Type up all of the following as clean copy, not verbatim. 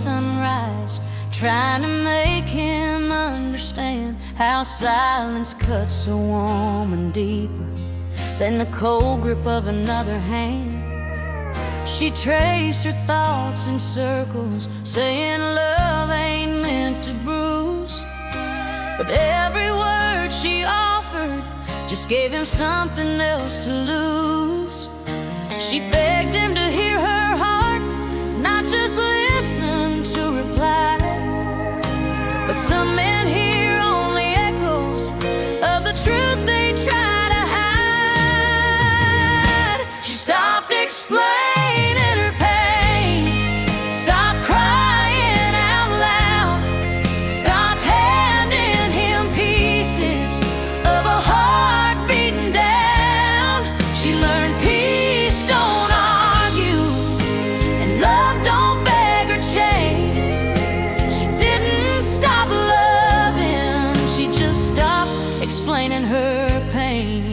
sunrise, trying to make him understand how silence cuts a woman deeper than the cold grip of another hand. She traced her thoughts in circles, saying love ain't meant to bruise. But every word she offered just gave him something else to lose. She begged him to hear her heart, not just listen to reply. But some men hear only echoes of the truth they try to hide. She stopped explaining her pain, stopped crying out loud, stopped handing him pieces of a heart beaten down. She learned peace don't argue, and love don't beg or chase. She didn't stop loving, she just stopped explaining her pain.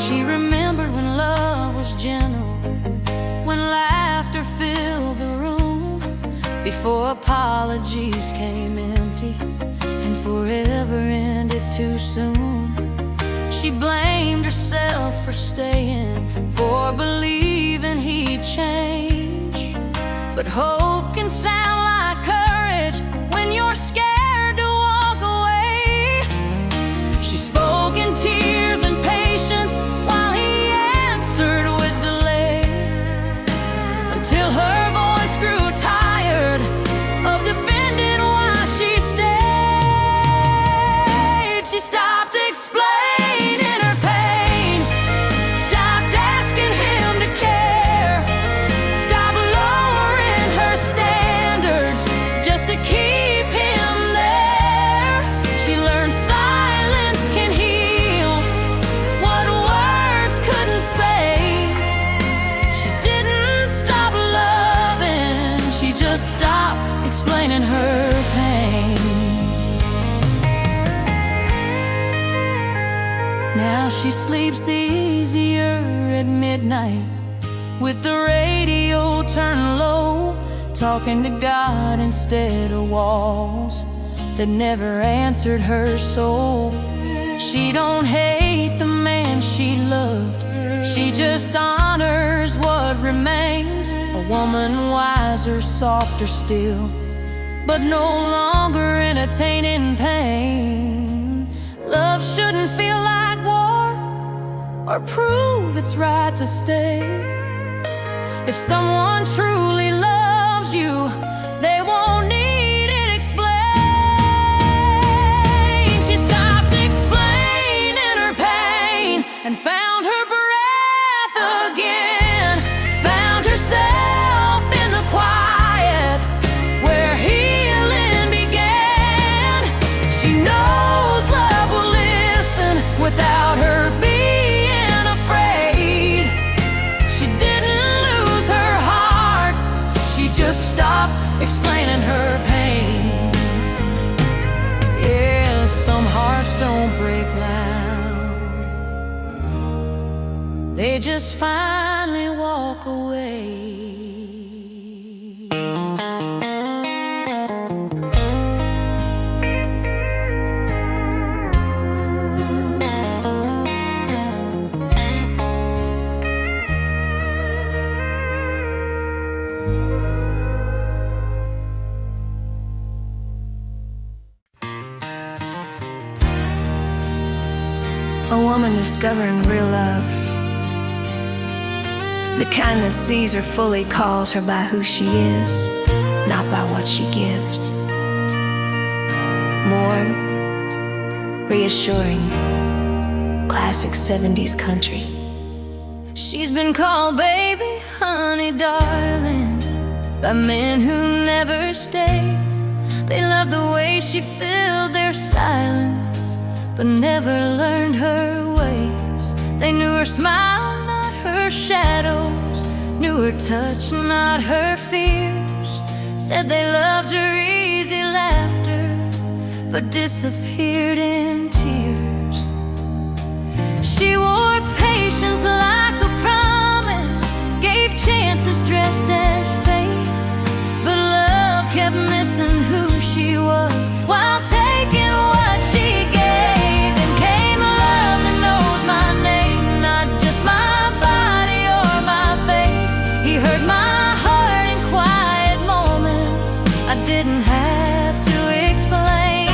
She remembered when love was gentle, when laughter filled the room, before apologies came empty and forever ended too soon. She blamed herself for staying, for believing he'd change. But hope can sound like courage when you're scared to walk away. She spoke in tears and patience while he answered with delay, until her voice grew tired of defending why she stayed. She stopped explaining her pain, stopped asking him to care, stopped lowering her standards just to keep him there. She learned silence can heal what words couldn't say. She didn't stop loving, she just stopped explaining her pain. Now she sleeps easier at midnight, with the radio turned low, talking to God instead of walls that never answered her soul. She don't hate the man she loved, she just honors what remains. A woman wiser, softer still, but no longer entertaining pain. Love shouldn't feel like war or prove it's right to stay. If someone truly loves you, they won't need it explained. She stopped explaining her pain and found her breath again, found herself in the quiet where healing began. She knows love will listen without her being afraid. She didn't lose her heart, she just stopped explaining her pain. Yeah, some hearts don't break loud, they just finally walk away. A woman discovering real love, the kind that sees her fully, calls her by who she is, not by what she gives. Warm, reassuring, classic 70s country. She's been called baby, honey, darling, by men who never stay. They love the way she filled their silence, but never learned her ways. They knew her smile, not her shadows, knew her touch, not her fears. Said they loved her easy laughter, but disappeared in tears. She wore patience like a promise, gave chances dressed as faith, but love kept missing who she was while taking what she gave. Then came a love that knows my name, not just my body or my face. He heard my heart in quiet moments I didn't have to explain.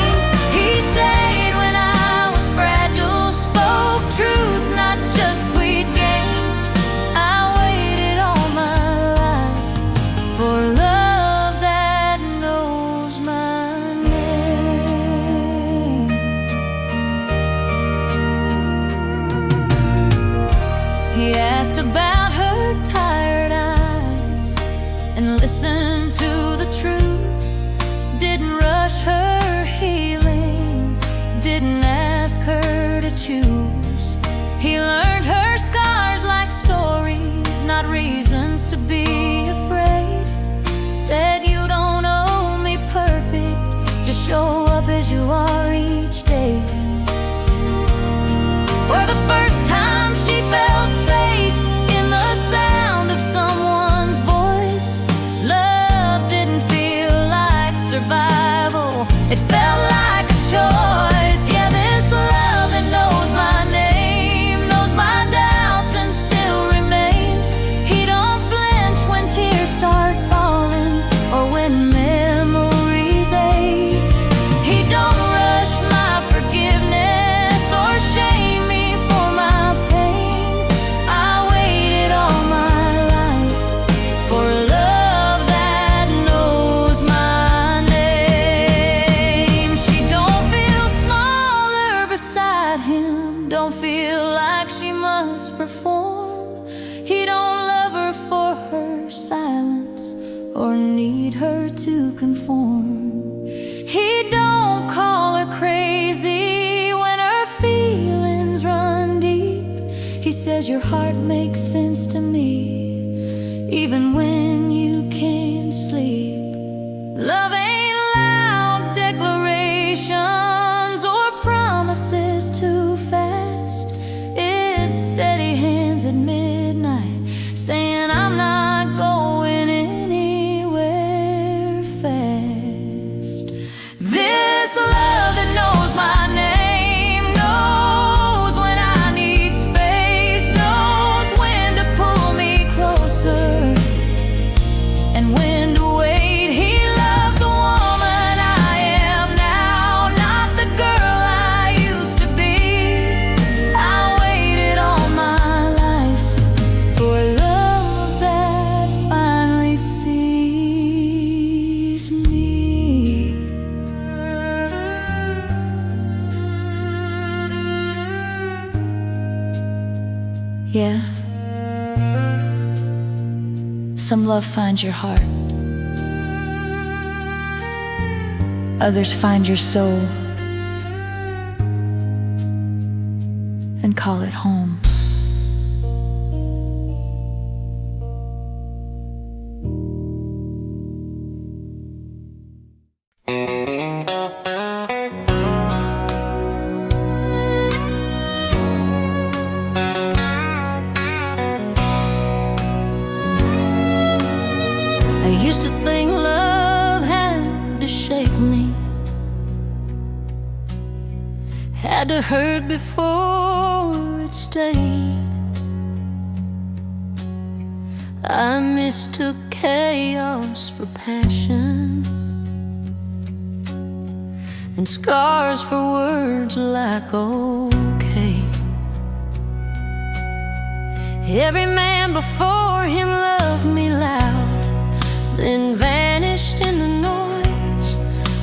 He stayed when I was fragile, spoke truth, not just sweet games. I waited all my life for love that knows my name. He asked about her tired eyes and listened to the truth. Didn't rush her healing, didn't ask her to choose. He learned her scars like stories, not reasons to be afraid. Said, you don't owe me perfect, just show up as you are each day. For the first time she felt safe in the sound of someone's voice. Love didn't feel like survival, it felt like a choice. Yeah, this love that knows my name, knows my doubts and still remains. He don't flinch when tears start falling or when memories age. He don't rush my forgiveness or shame me for my pain. I waited all my life for love that knows my name. She don't feel smaller beside him, don't feel like she must perform. He don't love her for her silence or need her to conform. He don't call her crazy when her feelings run deep. He says, your heart makes sense to me, even when you can't sleep. Love ain't loud declarations or promises too fast. It's steady hands at midnight saying, I'm not going anywhere fast. This love that knows my name, knows when I need space, knows when to pull me closer and when to wait. He loves the woman I am now, not the girl I used to be. I waited all my life for love that finally sees me. Yeah, some love finds your heart, others find your soul and call it home. I used to think love had to shake me, had to hurt before it stayed. I mistook chaos for passion and scars for words like okay. Every man before him loved me loud, then vanished in the noise,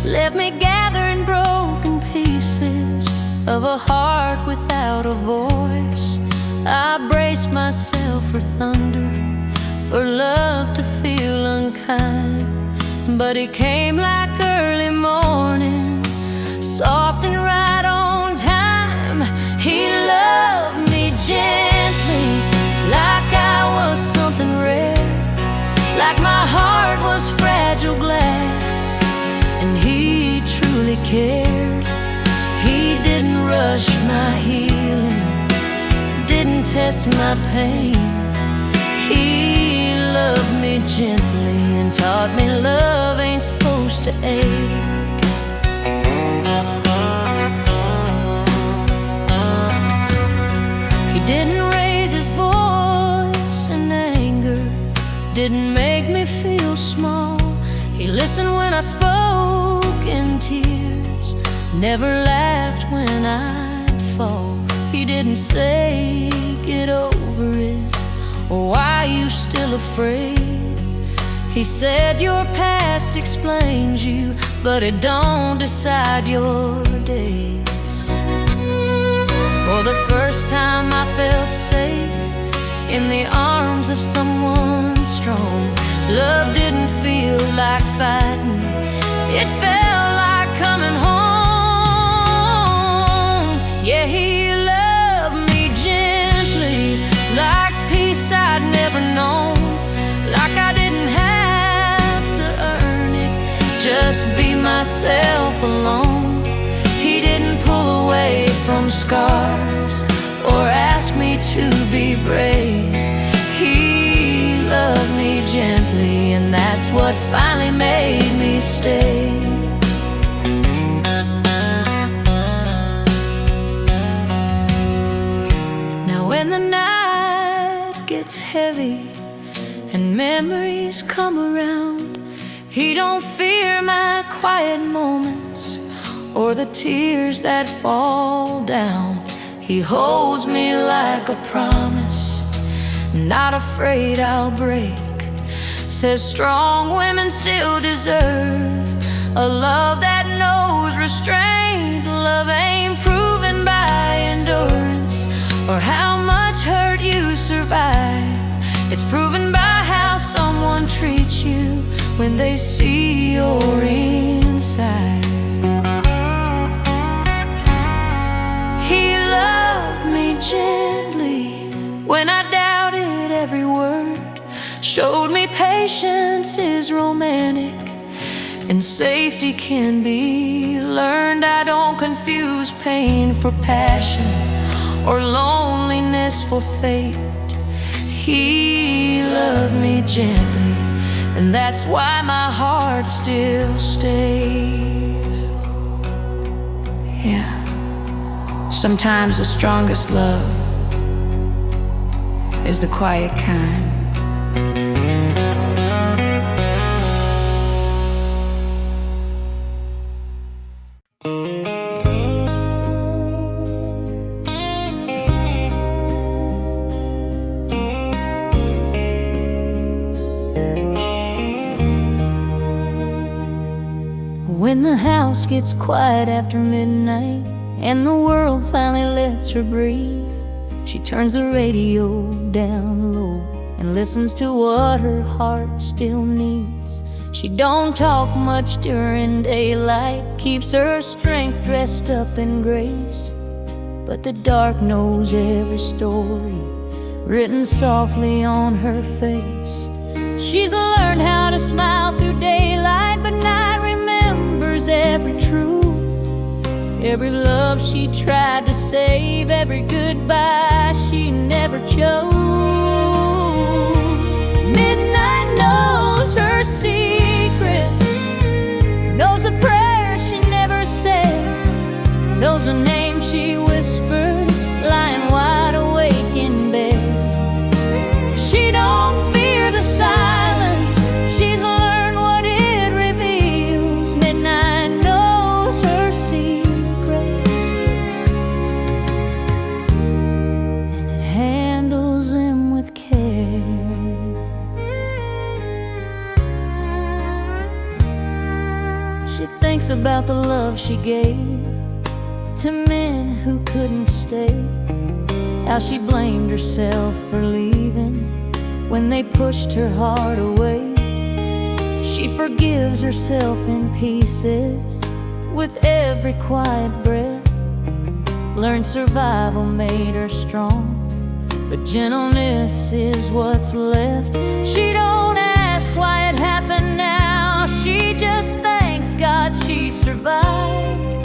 left me gathering broken pieces of a heart without a voice. I braced myself for thunder, for love to feel unkind, but it came like early morning, soft and right on time. He loved me gently, like I was something rare, like my heart was fragile glass, and he truly cared. eased my pain. He loved me gently and taught me love ain't supposed to ache. He didn't raise his voice in anger, didn't make me feel small. He listened when I spoke in tears, never laughed when I'd fall. He didn't say, get over it, or why you still afraid? He said, your past explains you, but it don't decide your days. For the first time I felt safe in the arms of someone strong. Love didn't feel like fighting, it felt like coming home. Yeah, he loved me gently, like peace I'd never known, like I didn't have to earn it, just be myself alone. He didn't pull away from scars or ask me to be brave. He loved me gently, and that's what finally made me stay. Now when the night gets heavy and memories come around, he don't fear my quiet moments or the tears that fall down. He holds me like a promise, not afraid I'll break. Says strong women still deserve a love that knows restraint. Love ain't proven by endurance or how much hurt you survive. It's proven by how someone treats you when they see you're inside. He loved me gently when I doubted every word, showed me patience is romantic and safety can be learned. I don't confuse pain for passion or loneliness for fate. He loved me gently, and that's why my heart still stays. Yeah, sometimes the strongest love is the quiet kind. When the house gets quiet after midnight and the world finally lets her breathe, she turns the radio down low and listens to what her heart still needs. She don't talk much during daylight, keeps her strength dressed up in grace, but the dark knows every story written softly on her face. She's learned how to smile through daylight, but night remembers every truth, every love she tried to save, every goodbye she never chose. Midnight knows her secrets, knows the prayers she never said, knows the name she whispered, lying wide awake in bed. She don't fear the silence, she's learned what it reveals. Midnight knows her secrets, and it handles them with care. She thinks about the love she gave to men who couldn't stay, how she blamed herself for leaving when they pushed her heart away. She forgives herself in pieces with every quiet breath. Learned survival made her strong, but gentleness is what's left. She don't ask why it happened now, she just thanks God she survived.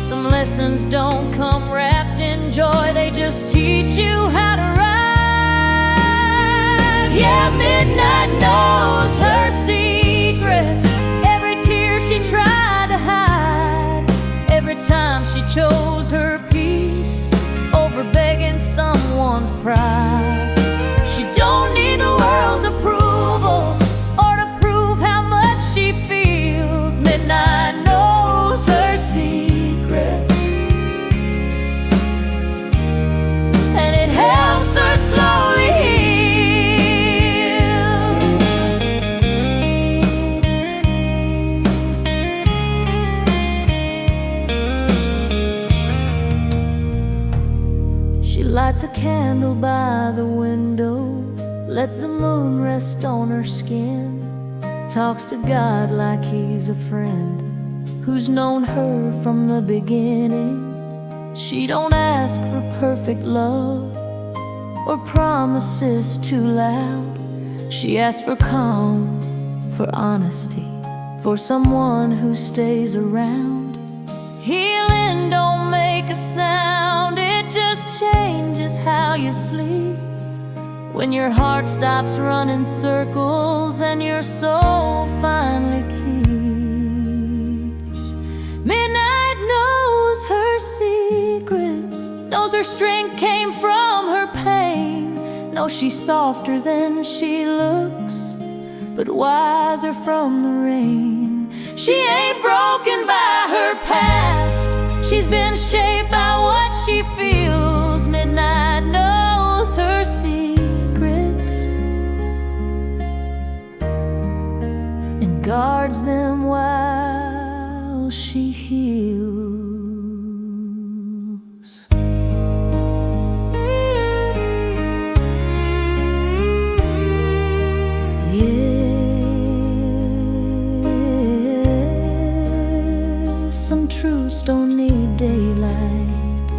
Some lessons don't come wrapped in joy, they just teach you how to ride. cry. She don't need the world's approval or to prove how much she feels. Midnight knows her secrets, and it helps her slowly heal. She lights a candle by the window, lets the moon rest on her skin, talks to God like he's a friend who's known her from the beginning. She don't ask for perfect love or promises too loud. She asks for calm, for honesty, for someone who stays around. Healing don't make a sound, it just changes how you sleep. When your heart stops running circles and your soul finally keeps. Midnight knows her secrets, knows her strength came from her pain, knows she's softer than she looks, but wiser from the rain. She ain't broken by her past, she's been shaped by what she feels. Midnight knows her secrets and guards them while she heals. Some truths don't need daylight,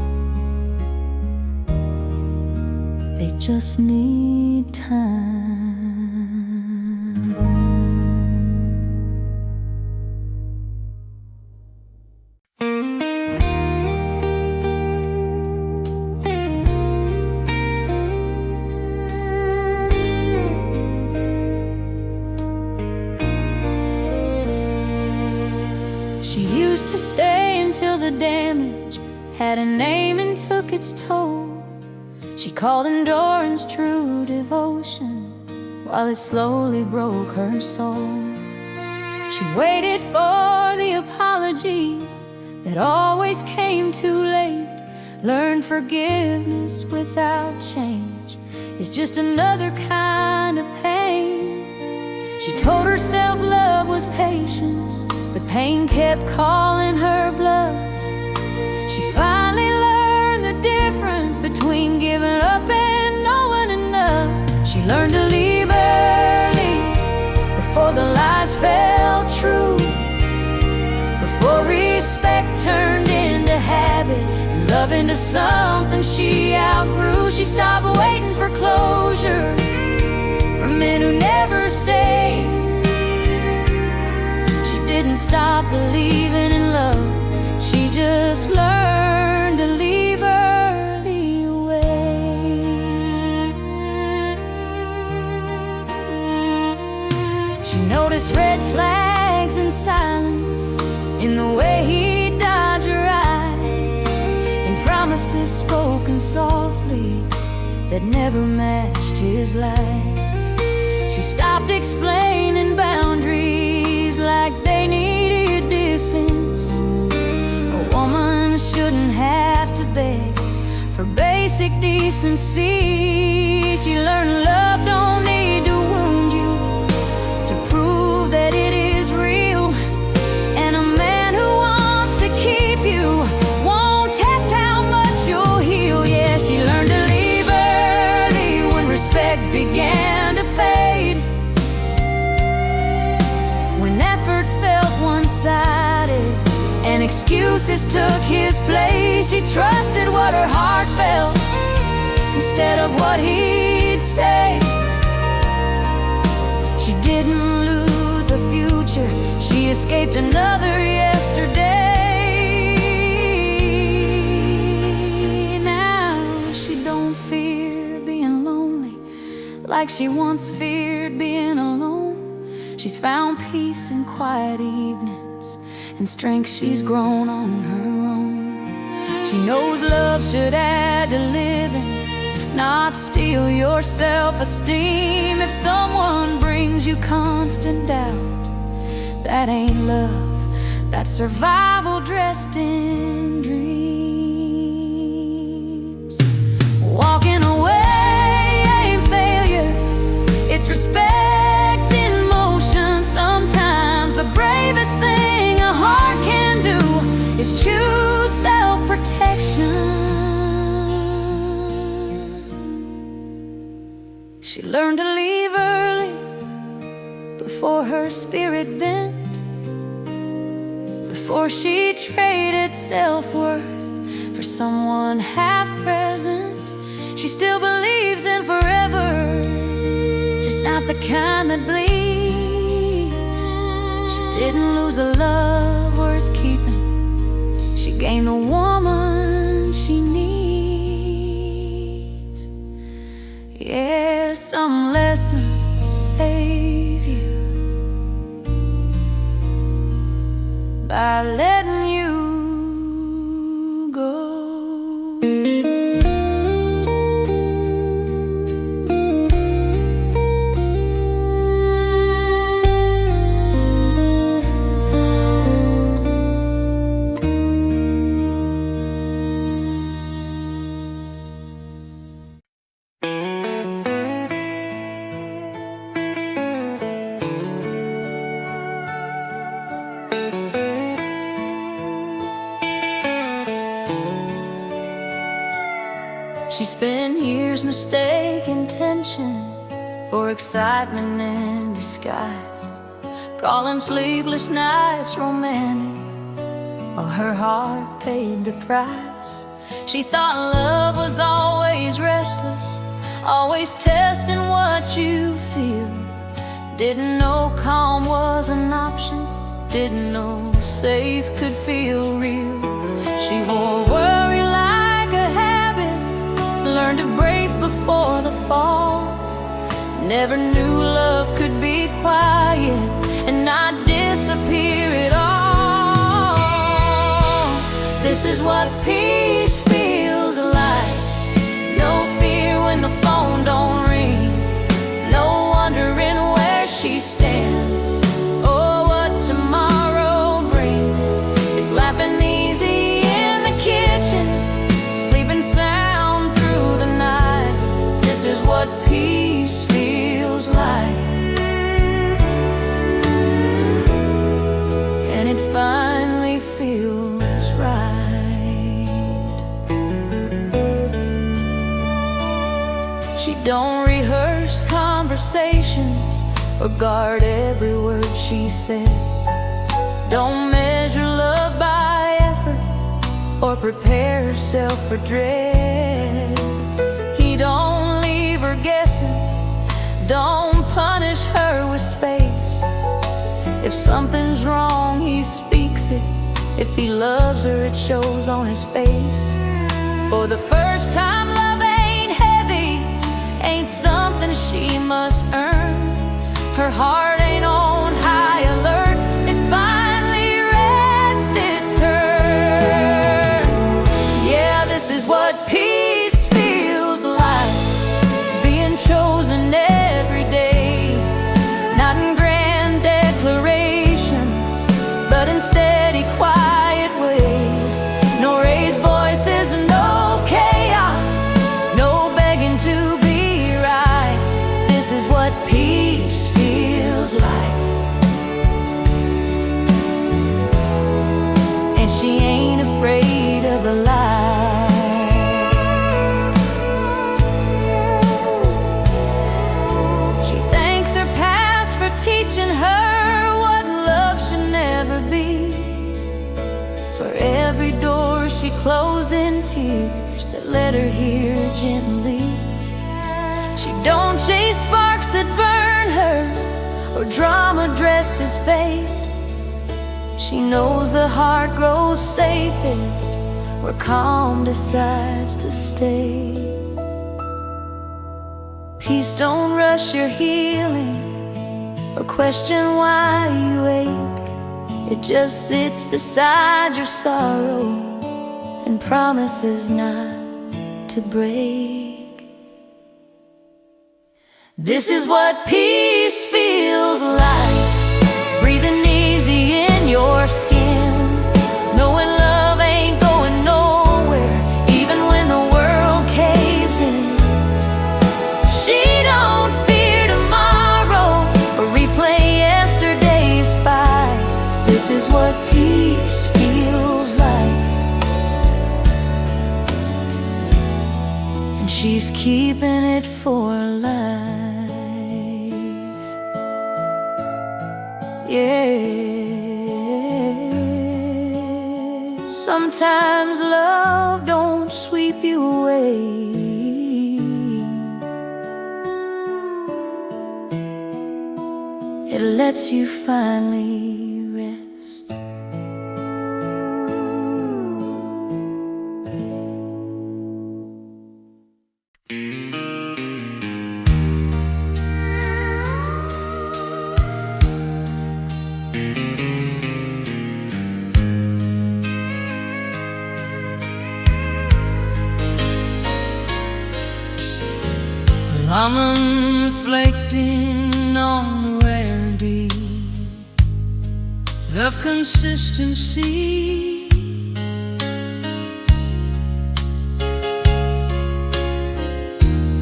they just need time. She used to stay until the damage had a name and took its toll. She called endurance true devotion while it slowly broke her soul. She waited for the apology that always came too late. Learned forgiveness without change is just another kind of pain. She told herself love was patience, but pain kept calling her bluff. She finally learned the difference between giving up and knowing enough. She learned to leave early before the lies felt true, before respect turned into habit and love into something she outgrew. She stopped waiting for closure from men who never stayed. She didn't stop believing in love, she just learned to leave early away. She noticed red flags in silence, in the way he dodged her eyes, and promises spoken softly that never matched his life. She stopped explaining boundaries like they needed defense. A woman shouldn't have to beg for basic decency. She learned love don't need to wound you to prove that it is real. And a man who wants to keep you won't test how much you'll heal. Yeah, she learned to leave early when respect began to fade, when effort felt one-sided and excuses took his place. She trusted what her heart felt instead of what he'd say. She didn't lose a future, she escaped another yesterday. Now she don't fear being lonely like she once feared being alone. She's found peace in quiet evenings and strength she's grown on her own. She knows love should add to living, not steal your self-esteem. If someone brings you constant doubt, that ain't love, that's survival dressed in dreams. Walking away ain't failure, it's respect in motion. Sometimes the bravest thing a heart can do is choose self-protection. She learned to leave early before her spirit bent, before she traded self-worth for someone half-present. She still believes in forever, just not the kind that bleeds. She didn't lose a love worth keeping, she gained the woman she needs. Yeah, some lessons save you by letting you go. She spent years mistaking tension for excitement in disguise, calling sleepless nights romantic, while her heart paid the price. She thought love was always restless, always testing what you feel. Didn't know calm was an option, didn't know safe could feel real. She wore worry like a habit, learned to brace before the fall. Never knew love could be quiet and not disappear at all. This is what peace feels like. No fear when the phone don't ring, no wondering where she stands or what tomorrow brings. It's laughing easy in the kitchen, sleeping sound through the night. This is what peace feels like, and it finally feels right. She don't rehearse conversations or guard every word she says. Don't measure love by effort or prepare herself for dread. He don't leave her guessing, don't punish her with space. If something's wrong, he speaks it. If he loves her, it shows on his face. For the first time, love ain't heavy, ain't something she must earn. Her heart ain't on high alert, it finally rests its turn. Yeah, this is what peace feels like, being chosen every day. Not in grand declarations, but in steady, quiet ways. No raised voices, no chaos, no begging to be right. This is what peace feels like, and she ain't afraid of the light. She thanks her past for teaching her what love should never be, for every door she closed in tears that let her hear gently. She don't chase sparks that burn her or drama dressed as fate. She knows the heart grows safest where calm decides to stay. Peace don't rush your healing or question why you ache. It just sits beside your sorrow and promises not to break. This is what peace feels like. Breathing easy in your skin, knowing love ain't going nowhere, even when the world caves in. She don't fear tomorrow or replay yesterday's fights. This is what peace feels like. And she's keeping it for life. Yeah, sometimes love don't sweep you away. It lets you finally rest. I'm reflecting on the rarity of consistency.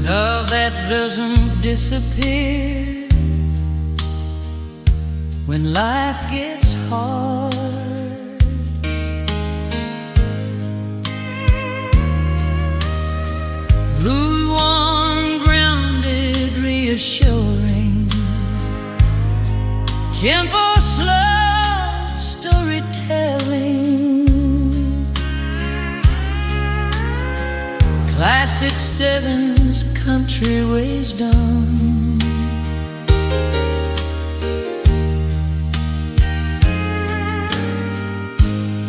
Love that doesn't disappear when life gets hard. Blue one grounded, reassuring, tempo slow storytelling, classic sevens country wisdom.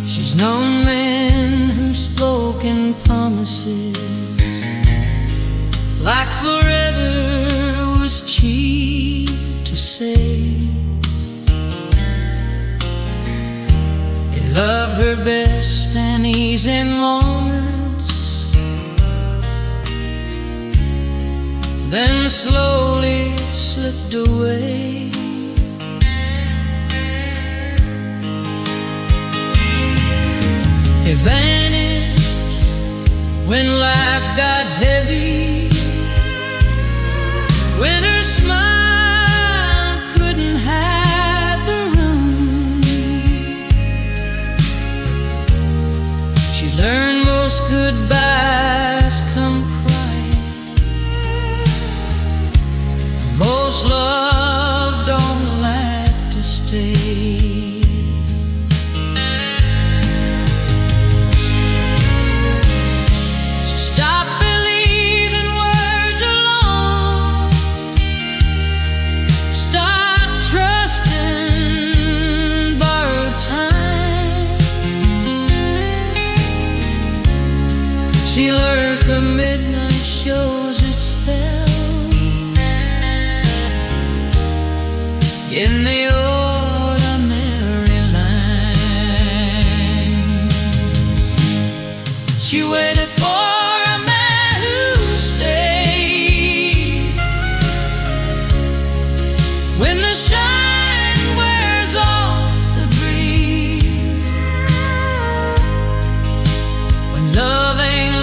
She's known men whose spoken promises, like forever, was cheap to say. He loved her best and easy moments, then slowly slipped away. He vanished when life got heavy, when her smile couldn't hide the room. She learned most goodbyes come quiet, and most love don't like to stay. She lurked, her midnight shows itself in the ordinary lines. She waited for a man who stays when the shine wears off the breeze, when love ain't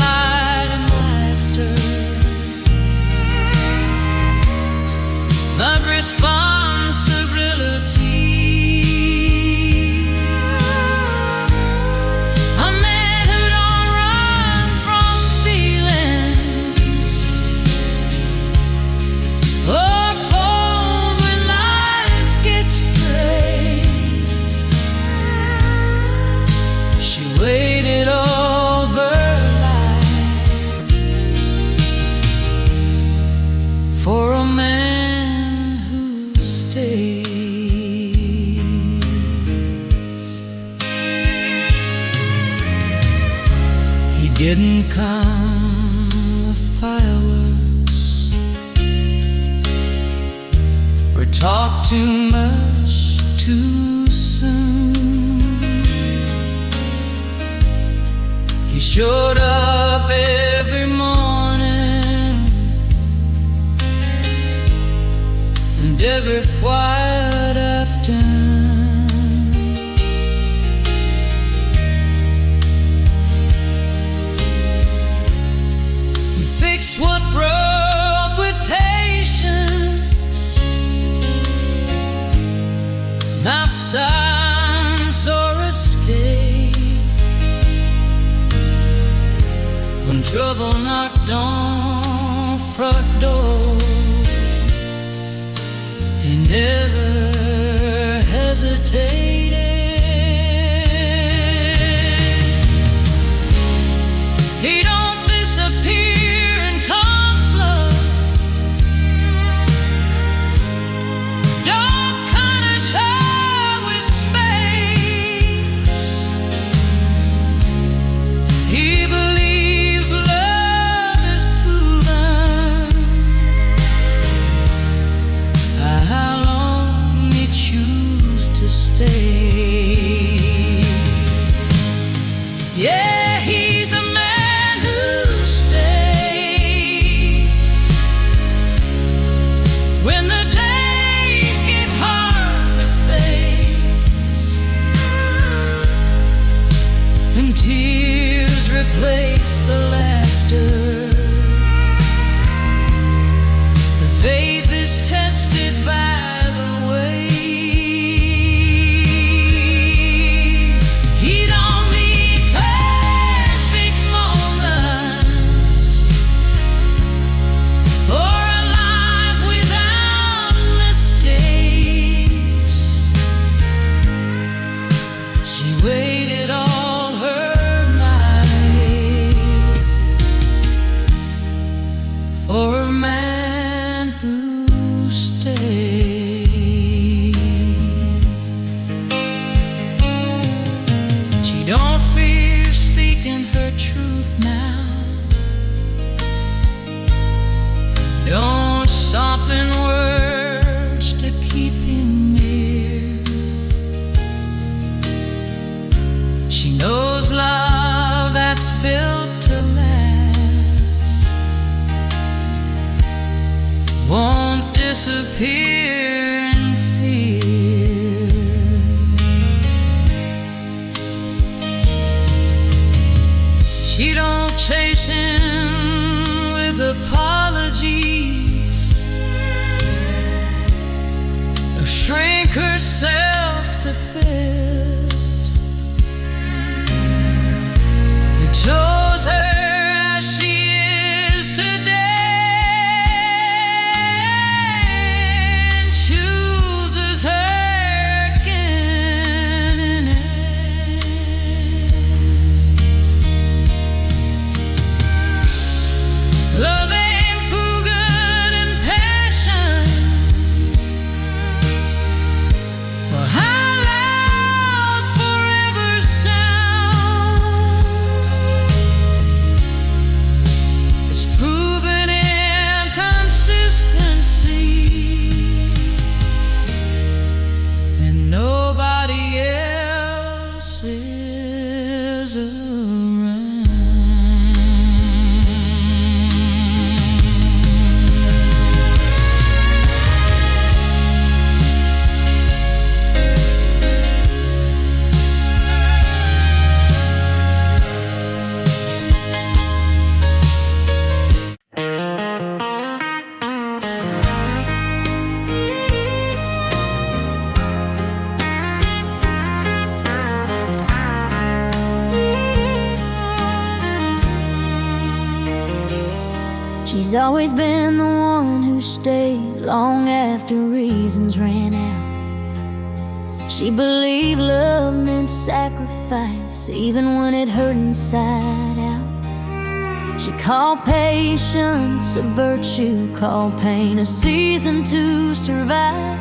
but responsibility. A man who don't run from feelings or fold when life gets gray. She waited all her life for a man didn't come with fireworks or talk too much too soon. He showed up every morning every quiet afternoon. We fix what broke with patience, not silence or escape. When trouble knocked on front door, he never hesitated. He don't disappear in conflict, don't punish her with space. He believes love is proven by how long we choose to stay. Yeah, he's a man who stays when the days get hard to face, and tears replace the laughter. The faith is tested by the way. He don't need perfect moments or a life without mistakes. She waited all her life for a man who stays. She don't fear speaking her truth now, don't soften words to keep him near. She knows love that's built to last won't disappear in fear. She don't chase him with apologies or shrink herself to fit. He chose her as she is today and chooses her again in it. Love ain't for good and passion, or how loud forever sounds. It's proven in consistency, and nobody else is around. She's always been the one who stayed long after reasons ran out. She believed love meant sacrifice, even when it hurt inside out. She called patience a virtue, called pain a season to survive.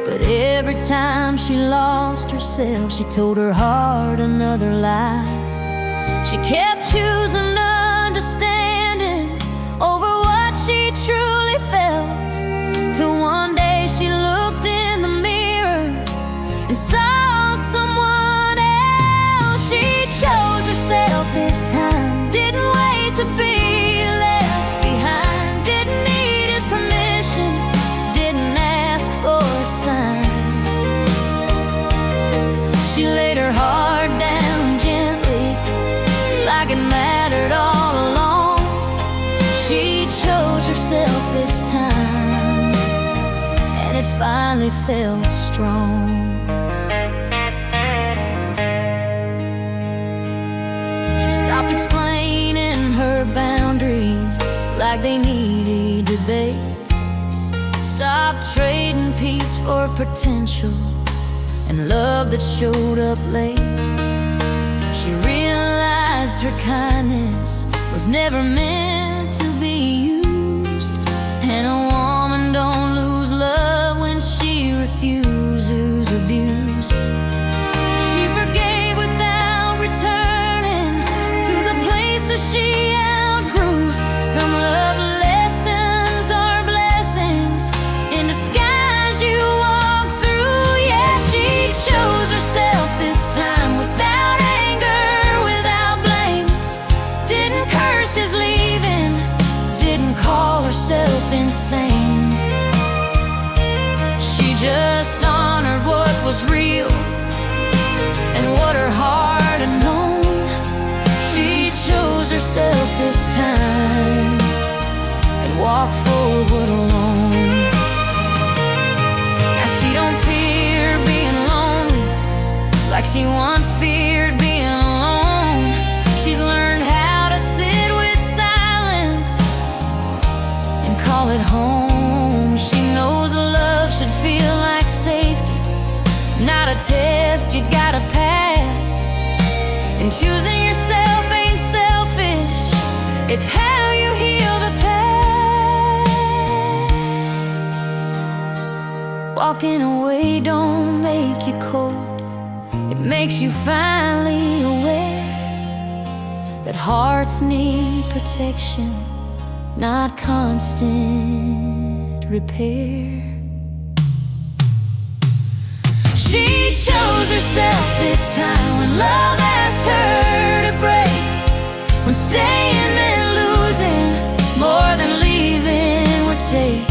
But every time she lost herself, she told her heart another lie. She kept choosing understanding over what she truly felt, till one day she looked in the mirror and saw someone else. She chose herself this time, didn't wait to be left behind, didn't need his permission, didn't ask herself this time, and it finally felt strong. She stopped explaining her boundaries like they needed debate. Stopped trading peace for potential and love that showed up late. She realized her kindness was never meant to be used, and a woman don't lose love when she refuses abuse. She forgave without returning to the places she outgrew. Some love lessons are blessings in disguise you walk through. Yeah, she chose herself this time without anger, without blame. Didn't curse his leaving, didn't call herself insane. She just honored what was real and what her heart had known. She chose herself this time and walked forward alone. Now she don't fear being lonely like she once feared being alone. She's learned how to sit with silence and call it home. She knows love should feel like safety, not a test you gotta pass. And choosing yourself ain't selfish, it's how you heal the past. Walking away don't make you cold, it makes you finally aware that hearts need protection, not constant repair. She chose herself this time when love asked her to break, when staying meant losing more than leaving would take.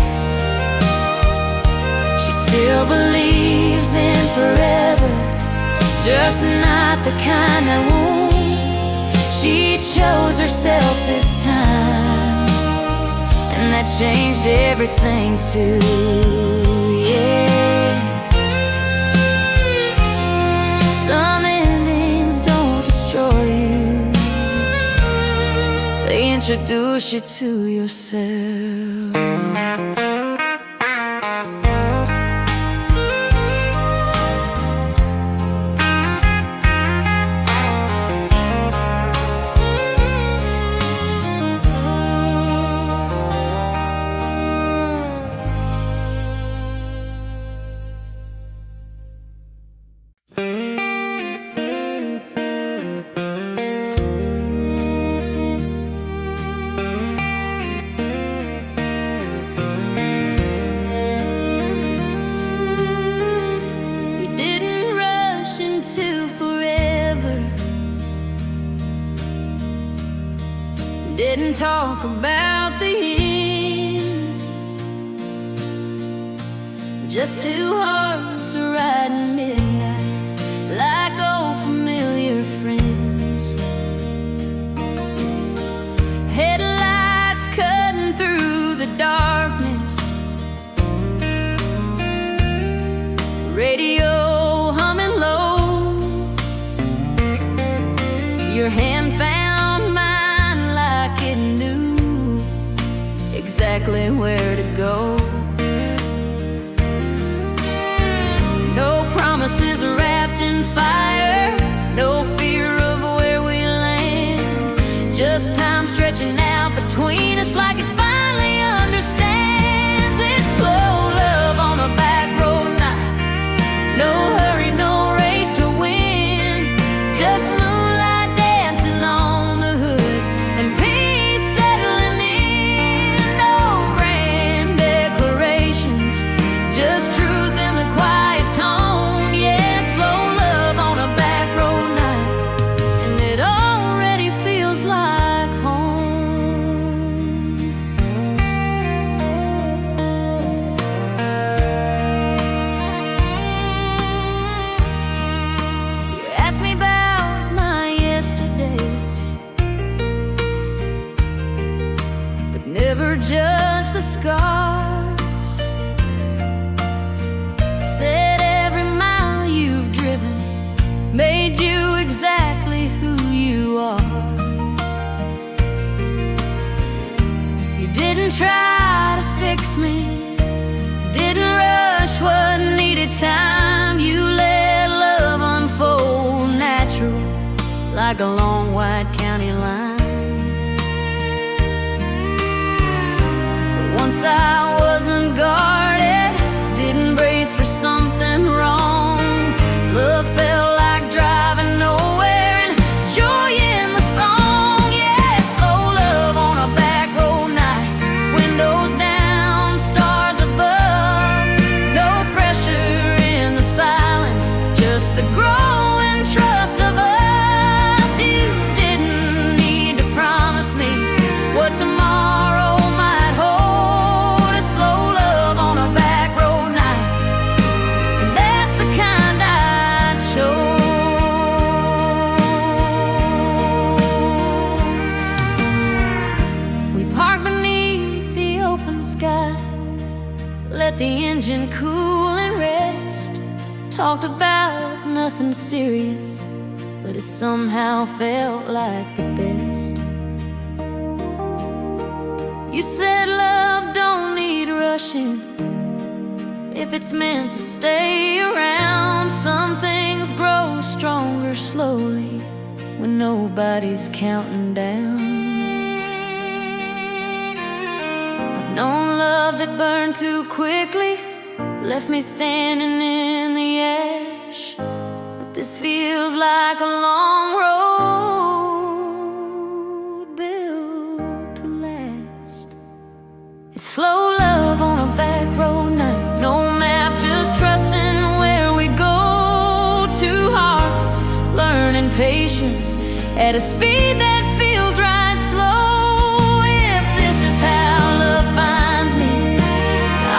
She still believes in forever, just not the kind that wounds. She chose herself this time, and that changed everything too, yeah. Some endings don't destroy you, they introduce you to yourself. Didn't talk about the end, just two hearts riding midnight like old familiar friends. Headlights cutting through the darkness, radio humming low. Your hand found mine like it knew exactly where to go. No promises wrapped in fire, no fear of where we land, just time stretching out between us like it finally understands. It's slow love on a back road night, no hurry, no race to win, just moonlight dancing on the hood and peace settling in. No grand declarations, just truth in the quiet tone. Yeah, slow love on a back road night, and it already feels like home. never judged the scars. Said every mile you've driven made you exactly who you are. You didn't try to fix me, didn't rush what needed time. You let love unfold natural, like a long white county line. For once I wasn't guarded, didn't brace for something wrong. Love felt like driving nowhere and joy in the song. Yeah, slow love on a back road night, windows down, stars above. No pressure in the silence, just the growing trust of us. You didn't need to promise me what tomorrow might hold. A slow love on a back road night, and that's the kind I'd show. We parked beneath the open sky, let the engine cool and rest. Talked about nothing serious, but it somehow felt like the best. You said love don't need rushing if it's meant to stay around. Some things grow stronger slowly when nobody's counting down. I've known love that burned too quickly, left me standing in the ash. But this feels like a long road built to last. It's slow love on a back road night, no map, just trusting where we go. Two hearts learning patience at a speed that feels right slow. If this is how love finds me,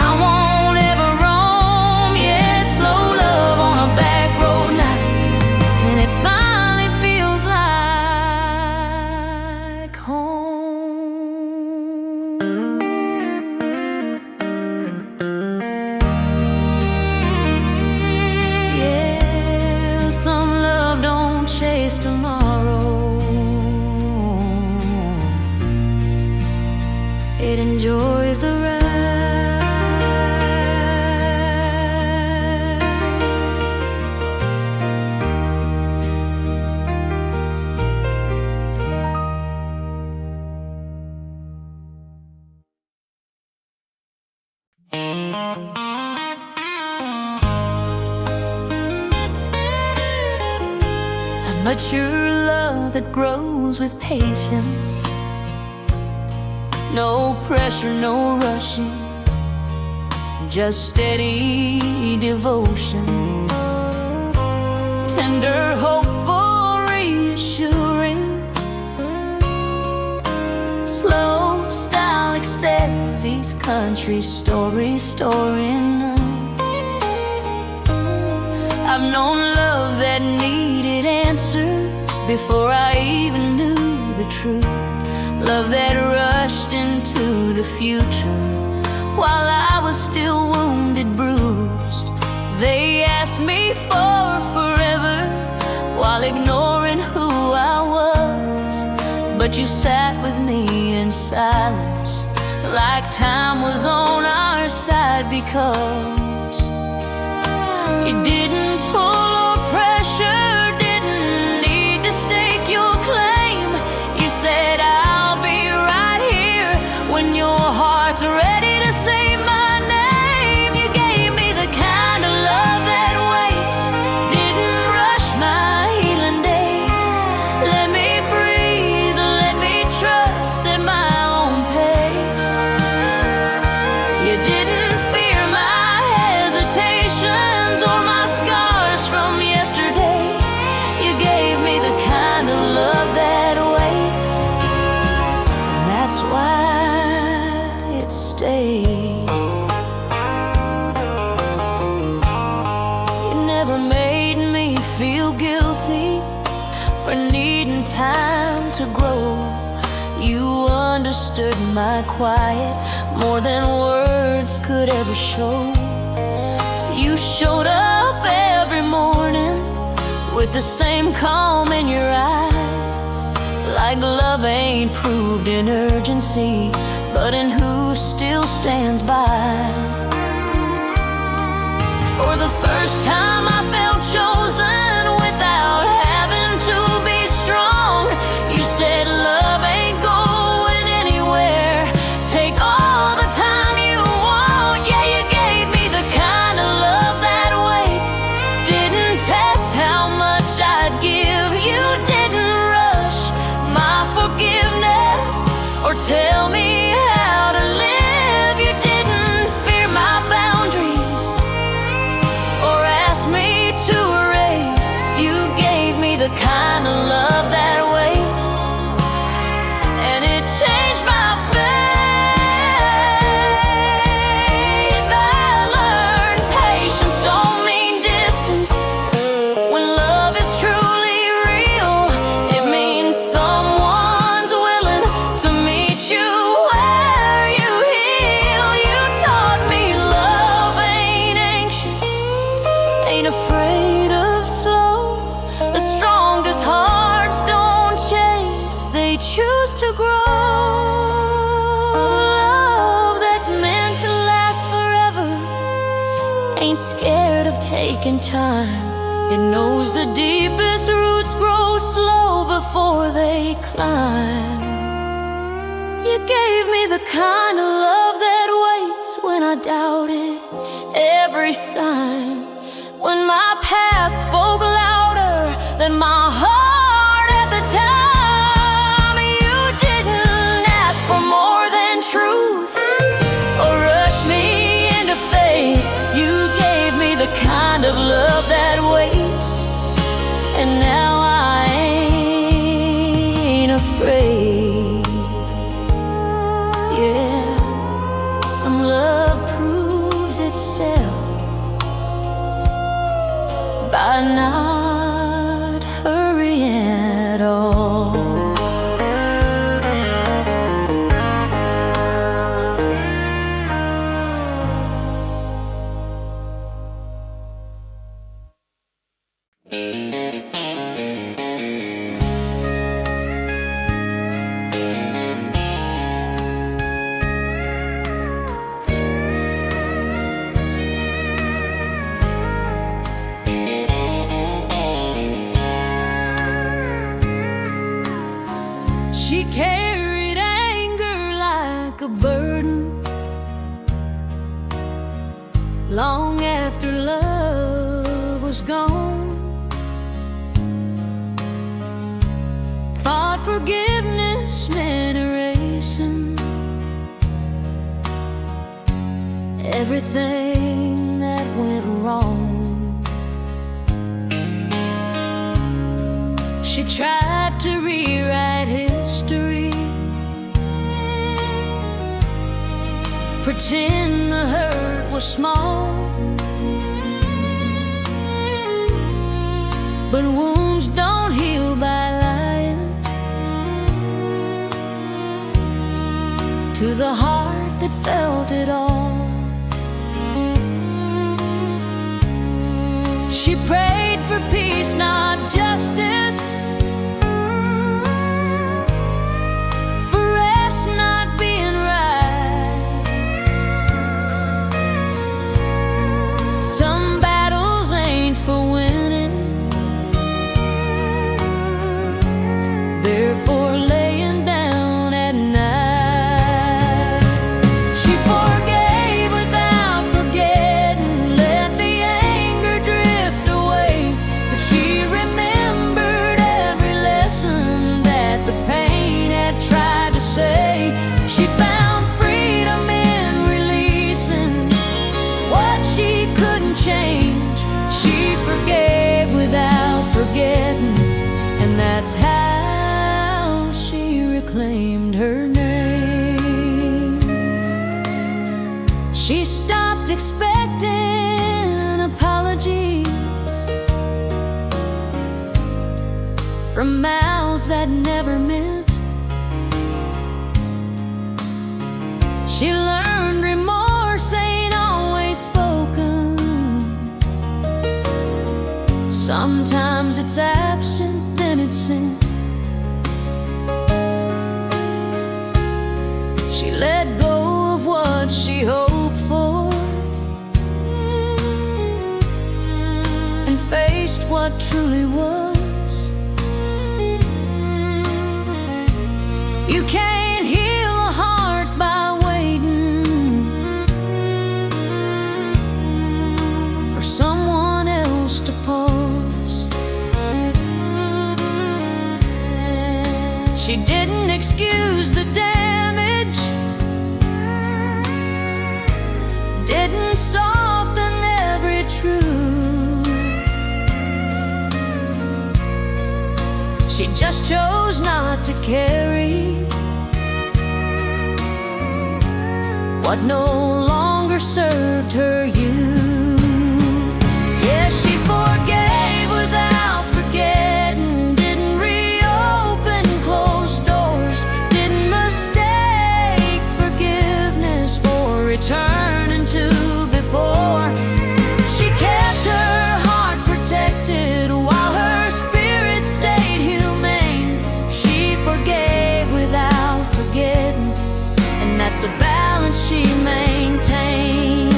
I won't ever roam. Yeah, slow love on a back road night, and it finally feels like home. Yeah, some love don't chase tomorrow, it enjoys the ride. A mature love that grows with patience, no pressure, no rushing, just steady devotion. Tender, hopeful, reassuring, slow style, like these country stories, story night. I've known love that needed answers before I even knew the truth. Love that rushed into the future while I was still wounded, bruised. They asked me for forever while ignoring who I was. But you sat with me in silence, like time was on our side, because you didn't pull or pressure, didn't need to stake your claim. You said I'll be right here when your heart's ready to say my name. You gave me the kind of love that waits, didn't rush my healing days. Let me breathe, let me trust at my own pace. You didn't fear my hesitations or my scars from yesterday. You gave me the kind of love that waits, and that's why it stays. understood my quiet more than words could ever show. You showed up every morning with the same calm in your eyes, like love ain't proved in urgency, but in who still stands by. For the first time I felt chosen without having to be strong. You said love ain't going anywhere, take all the time you want. Yeah, you gave me the kind of love that waits, didn't test how much I'd give. You didn't rush my forgiveness or tell me how to live. You didn't fear my boundaries or ask me to erase. You gave me the kind of love that waits, and it changed my faith. I learned patience don't mean distance. When love is truly real, it means someone's willing to meet you where you heal. You taught me love ain't anxious, ain't afraid of slow. The strongest hearts don't chase, they choose to grow. Love that's meant to last forever ain't scared of taking time. It knows the deepest roots grow slow before they climb. You gave me the kind of love that waits when I doubted every sign, when my past spoke louder than my heart at the time. You didn't ask for more than truth or rush me into faith. You gave me the kind of love that waits, and now I ain't afraid. Yeah, some love proves itself by not hurrying at all. She carried anger like a burden long after love was gone. Thought forgiveness meant erasing everything that went wrong. She tried to rewrite history, pretend the hurt was small, but wounds don't heal by lying. To the heart that felt it all, she prayed for peace, not justice, for rest, not being right. Some battles ain't for winning, they're for laying down at night. She forgave without forgetting, let the anger drift away, but she remembered every lesson that the pain had tried to say. She found freedom in releasing what she couldn't change. She forgave without forgetting, and that's how she reclaimed her name. She stopped expecting apologies from mouths that never meant, She learned remorse ain't always spoken. Sometimes it's absent, then it's sin. She let go of what she hoped for and faced what truly was. You can't heal a heart by waiting for someone else to pause. She didn't excuse the damage, didn't soften every truth. She just chose not to carry what no longer served her youth. Yeah, she forgave without forgetting, didn't reopen closed doors, didn't mistake forgiveness for returning to before. She kept her heart protected while her spirit stayed humane. She forgave without forgetting, and that's a balance she maintained.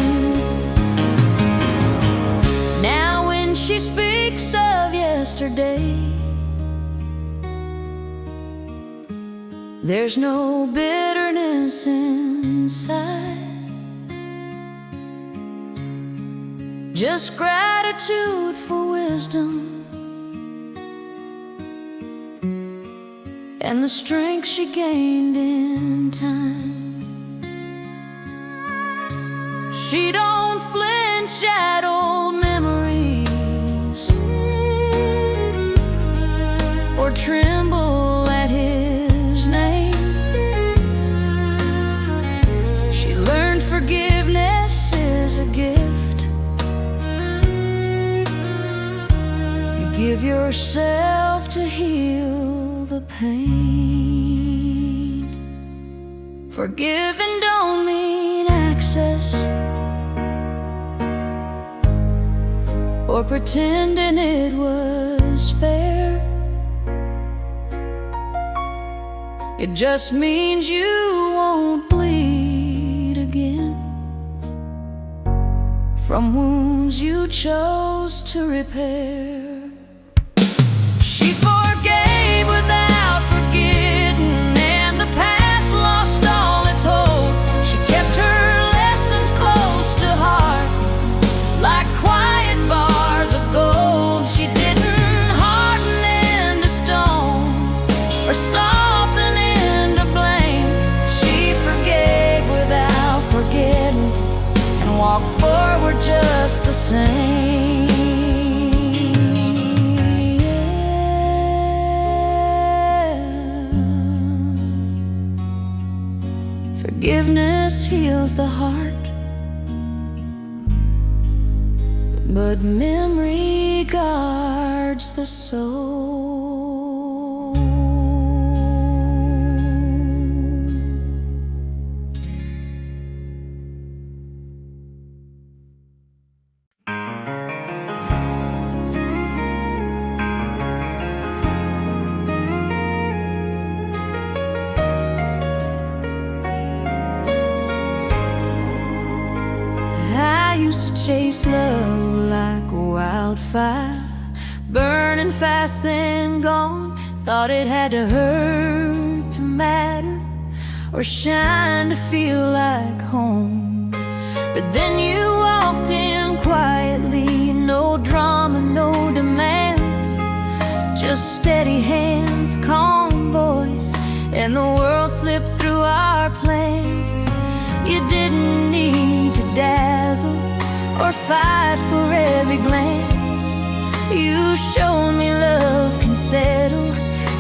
Now when she speaks of yesterday, there's no bitterness inside, just gratitude for wisdom and the strength she gained in time. She don't flinch at old memories or tremble at his name. She learned forgiveness is a gift. You give yourself to heal the pain. Forgiving don't mean access or pretending it was fair. It just means you won't bleed again from wounds you chose to repair. She forgave without forgetting, and the past lost all its hold. She kept her lessons close to heart, like quiet bars of gold. She didn't harden into stone or soften into blame. She forgave without forgetting and walked forward just the same. Forgiveness heals the heart, but memory guards the soul. I used to chase love like a wildfire, burning fast then gone. Thought it had to hurt to matter, or shine to feel like home. But then you walked in quietly, no drama, no demands, just steady hands, calm voice, and the world slipped through our plans. You didn't need to dazzle or fight for every glance. You showed me love can settle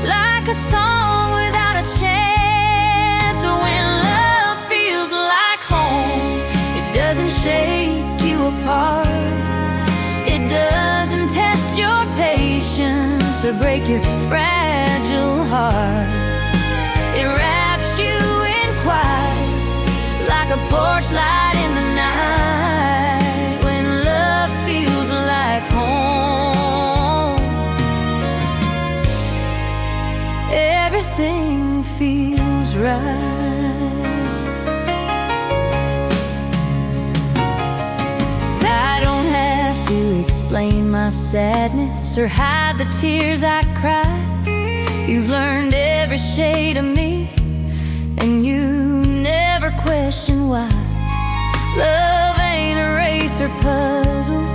like a song without a chance. When love feels like home, it doesn't shake you apart, it doesn't test your patience or break your fragile heart. It wraps you in quiet porch light in the night, when love feels like home. Everything feels right. I don't have to explain my sadness or hide the tears I cry. You've learned every shade of me, and you never question why. Love ain't a race or puzzle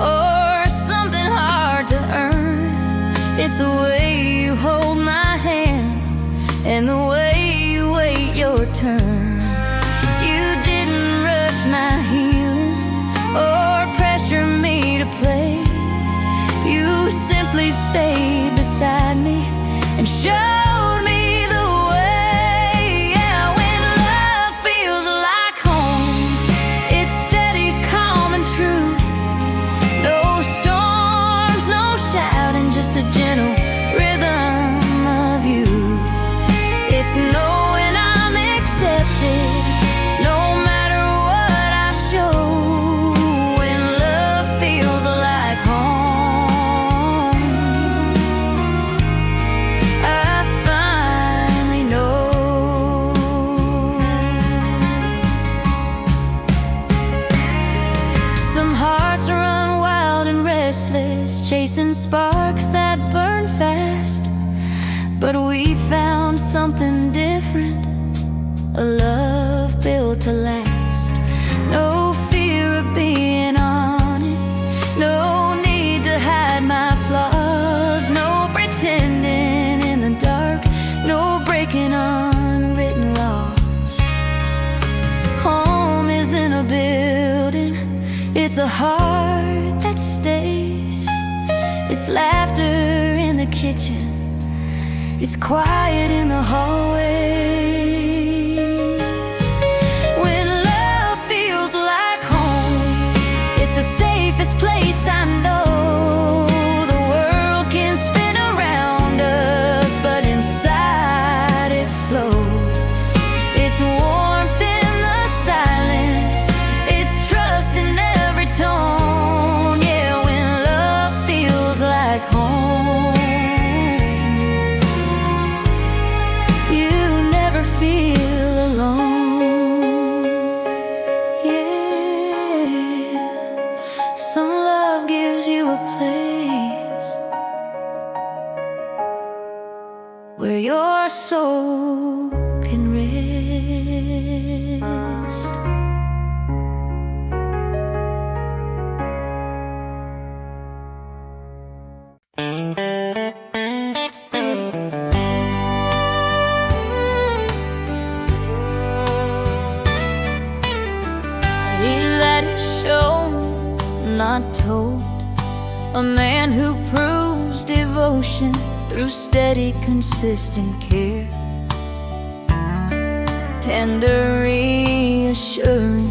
or something hard to earn. It's the way you hold my hand and the way you wait your turn. You didn't rush my healing or pressure me to play. You simply stayed beside me and showed me the way. Yeah, when love feels like home, it's steady, calm, and true. No storms, no shouting, just the gentle rhythm of you. It's knowing I'm accepted, no matter what I show. When love feels like home, I finally know. Some hearts run wild and restless, chasing sparks that burn fast. But we found something different, a love built to last. No fear of being honest, no need to hide my flaws, no pretending in the dark, no breaking unwritten laws. Home isn't a building, it's a heart that stays. It's laughter in the kitchen, it's quiet in the hallways. When love feels like home, it's the safest place I know. The world can spin around us, but inside it's slow. It's warmth in the silence, it's trust in every tone. Yeah, when love feels like home, feel alone. Yeah, some love gives you a place where your soul can rest. Not told, a man who proves devotion through steady, consistent care. Tender, reassuring,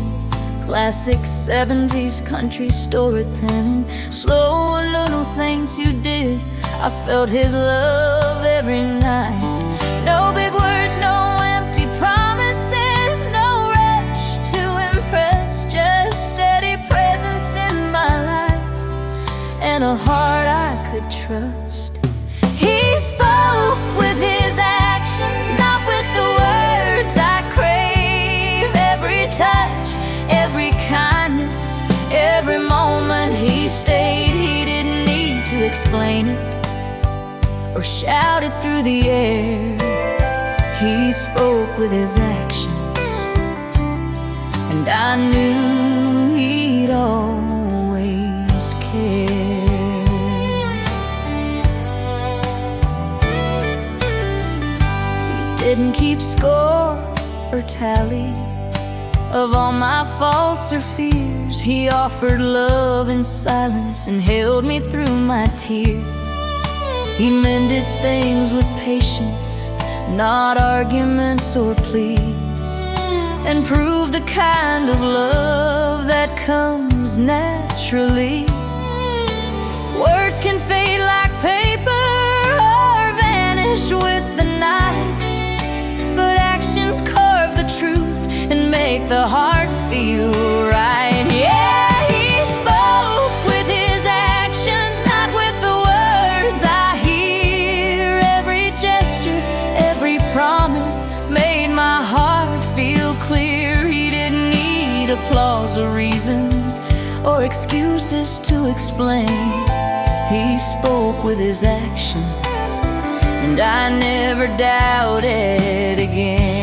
classic 70s country store thing. Slow little things you did, I felt his love every night. No big words, no empty promises, no rush to impress, just steady presence in my life and a heart I could trust. He spoke with his actions, not with the words I crave. Every touch, every kindness, every moment he stayed. He didn't need to explain it or shout it through the air. He spoke with his actions, and I knew he'd always care. He didn't keep score or tally of all my faults or fears. He offered love in silence and held me through my tears. He mended things with patience, not arguments or pleas, and proved the kind of love that comes naturally. Words can fade like paper or vanish with the night, but actions carve the truth and make make the heart feel right. Yeah, he spoke with his actions, not with the words I hear. Every gesture, every promise made my heart feel clear. He didn't need applause or reasons or excuses to explain. He spoke with his actions, and I never doubted again.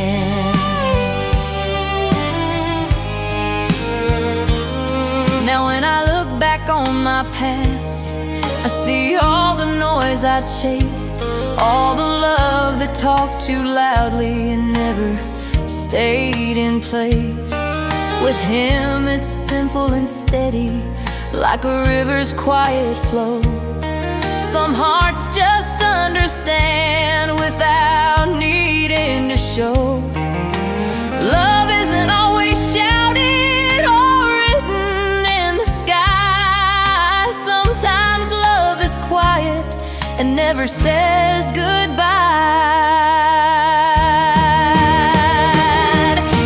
Now when I look back on my past, I see all the noise I chased, all the love that talked too loudly and never stayed in place. With him it's simple and steady, like a river's quiet flow. Some hearts just understand without needing to show. Love isn't always shouted or written in the sky. Sometimes love is quiet and never says goodbye.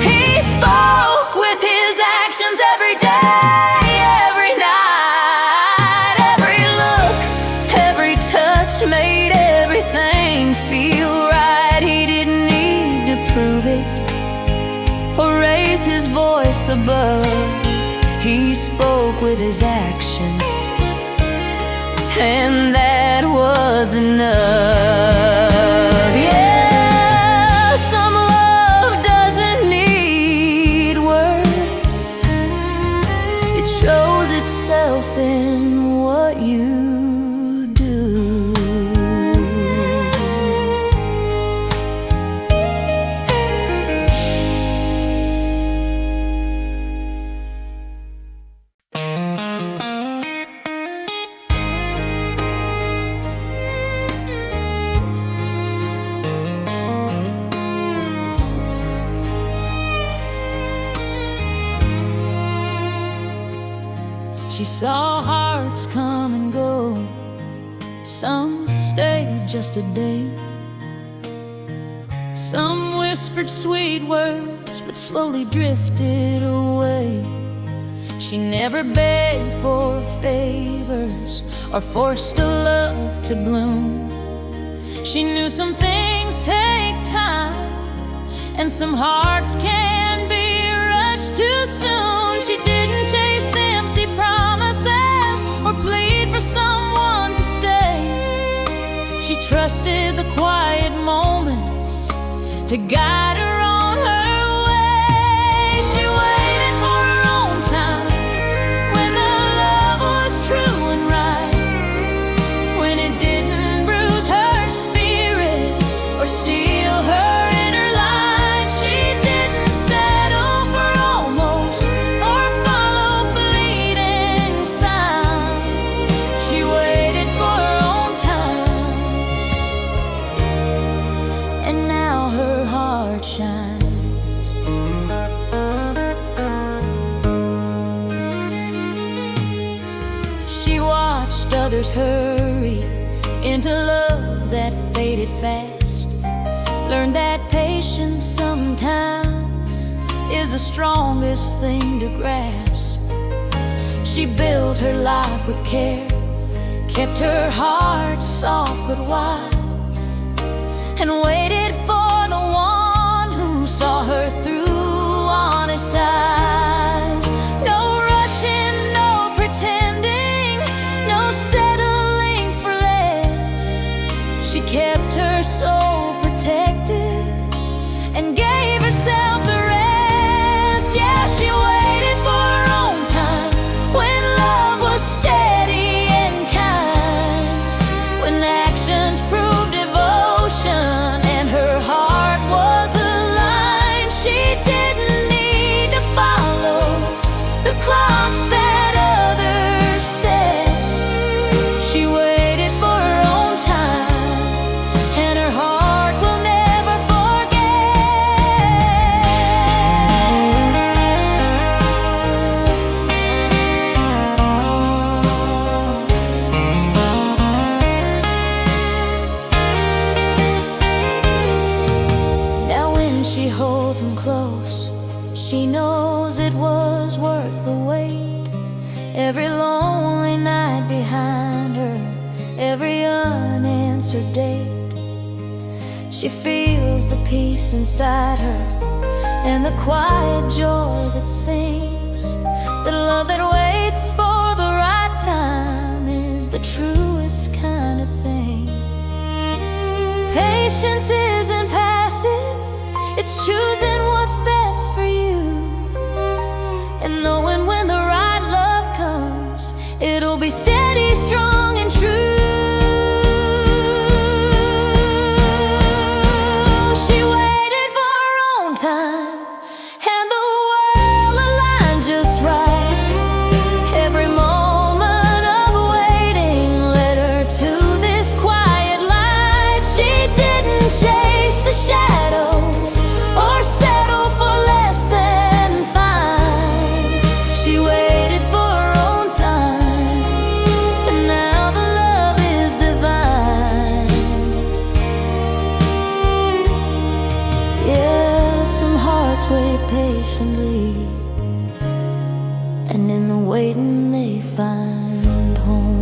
He spoke with his actions every day, every night, every look, every touch made everything feel right. He didn't need to prove it or raise his voice above. He spoke with his actions, and that was enough. Yeah, some love doesn't need words. It shows itself in what you do. She saw hearts come and go, some stayed just a day. Some whispered sweet words but slowly drifted away. She never begged for favors or forced a love to bloom. She knew some things take time, and some hearts can be rushed too soon. She didn't chase empty promises or plead for someone to stay. She trusted the quiet moments to guide her on her way. She waited for her own time, when the love was true and right, when it didn't bruise her spirit or steal her inner light. She didn't settle for almost or follow fleeting signs. She waited for her own time, and now her heart shines. She watched others hurry into love that faded fast, learned that patience sometimes is the strongest thing to grasp. She built her life with care, kept her heart soft but wise, and waited for the one who saw her through honest eyes. No rushing, no pretending, no settling for less. She kept her soul protected and gave herself the rest. Yeah, she waited for her own time, when love was steady and kind, when actions proved devotion and her heart was aligned. She She knows it was worth the wait. Every lonely night behind her, every unanswered date. She feels the peace inside her and the quiet joy that sings. The love that waits for the right time is the truest kind of thing. Patience isn't passive, it's choosing what's best for you, and knowing when the right love comes, it'll be steady, strong, and true. She waited for her own time, and the world aligned just right. Every moment of waiting led her to this quiet light. She didn't chase the shadows or settle for less than fine. She waited for her own time, and now the love is divine. Yeah, some hearts wait patiently, and in the waiting they find home.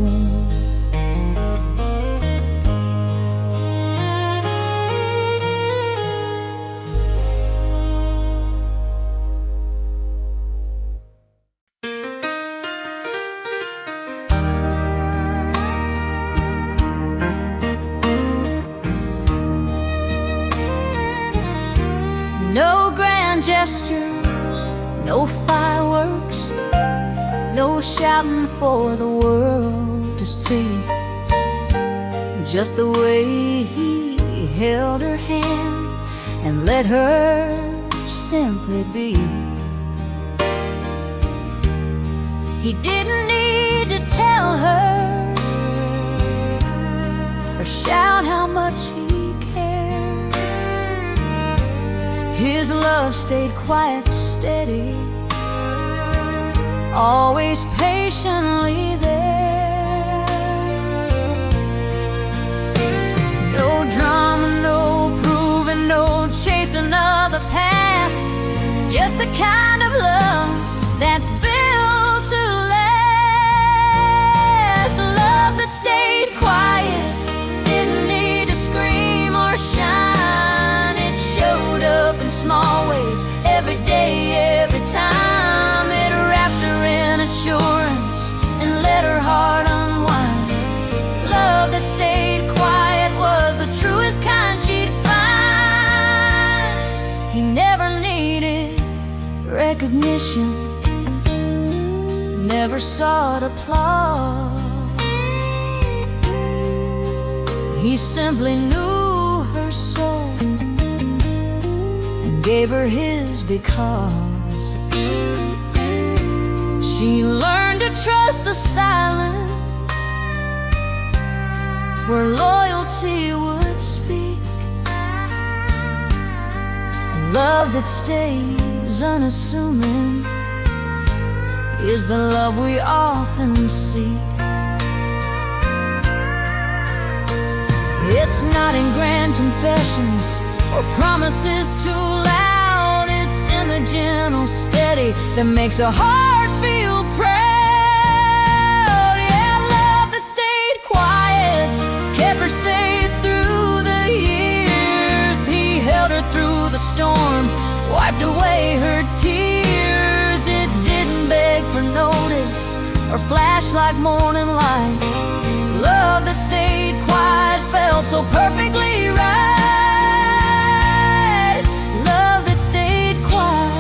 No grand gestures, no fireworks, no shouting for the world to see. Just the way he held her hand and let her simply be. He didn't need to tell her or shout how much he cared. His love stayed quiet, steady, always patiently there. No drama, no proving, no chasing of the past. Just the kind of love that's built to last. Love that stayed quiet, didn't need to scream or shine. It showed up in small ways, every day, every time. It wrapped her in assurance and let her heart unwind. Love that stayed quiet was the truest kind she'd find. He never needed recognition, never sought applause. He simply knew her soul and gave her his because she learned to trust the silence where loyalty would speak. Love that stays unassuming is the love we often seek. It's not in grand confessions or promises too loud. It's in the gentle steady that makes a heart feel proud. Yeah, love that stayed quiet, kept her safe through the years. He held her through the storm, wiped away her tears. It didn't beg for notice or flash like morning light. Love that stayed quiet felt so perfectly right. Love that stayed quiet.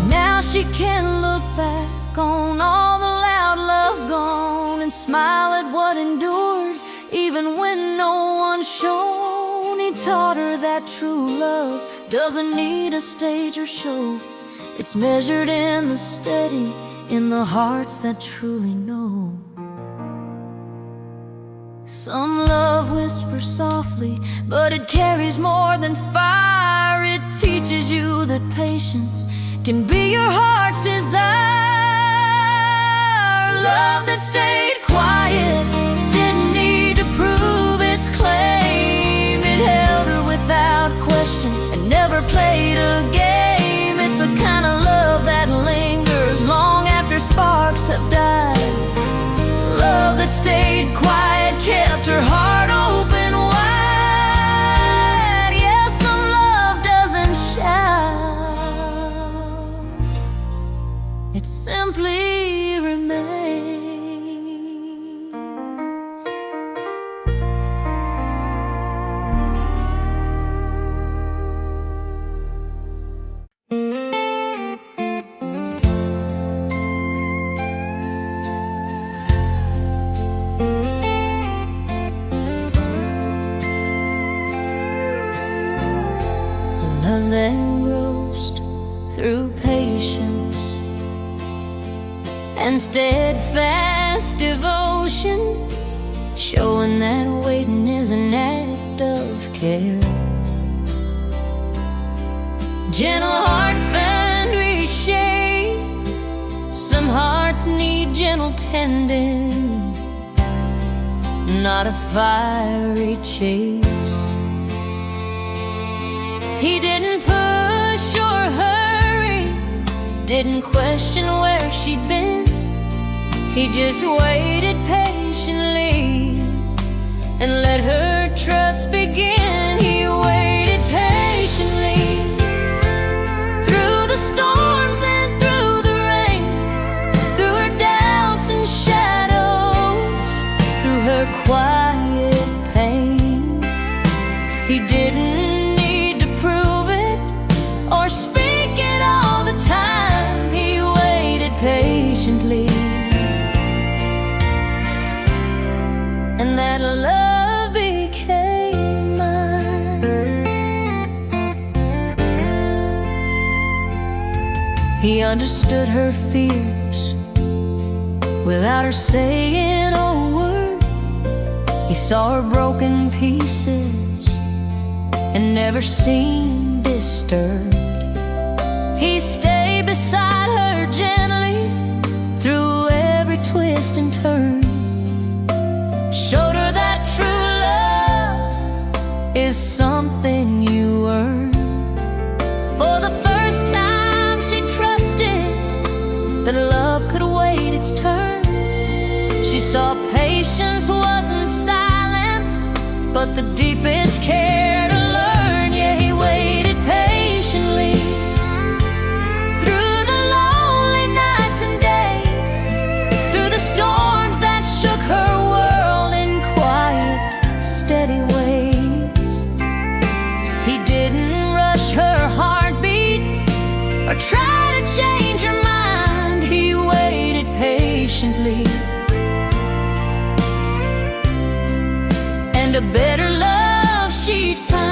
Now she can look back on all the loud love gone and smile at what endured, even when no one shone. He taught her that true love doesn't need a stage or show. It's measured in the steady, in the hearts that truly know. Some love whispers softly, but it carries more than fire. It teaches you that patience can be your heart's desire. Love that stayed quiet, didn't need to prove its claim. It held her without question. never played a game. It's the kind of love that lingers long after sparks have died. Love that stayed quiet, kept her heart open wide. Yeah, some love doesn't shout, it simply remains. Love that grows through patience and steadfast devotion, showing that waiting is an act of care. Gentle heartfelt reshape, some hearts need gentle tending, not a fiery chase. He didn't push or hurry, didn't question where she'd been. He just waited patiently and let her trust begin. He waited patiently through the storms and through the rain, through her doubts and shadows, through her quiet pain. He didn't or speak it all the time. He waited patiently, and that love became mine. He understood her fears without her saying a word. He saw her broken pieces and never seemed disturbed. He stayed beside her gently through every twist and turn, showed her that true love is something you earn. For the first time she trusted that love could wait its turn. She saw patience wasn't silence, but the deepest care to learn. Yeah, he waited patiently through the lonely nights and days, through the storms that shook her world in quiet, steady ways. He didn't rush her heartbeat or try to change her mind. He waited patiently, and a better love she'd find.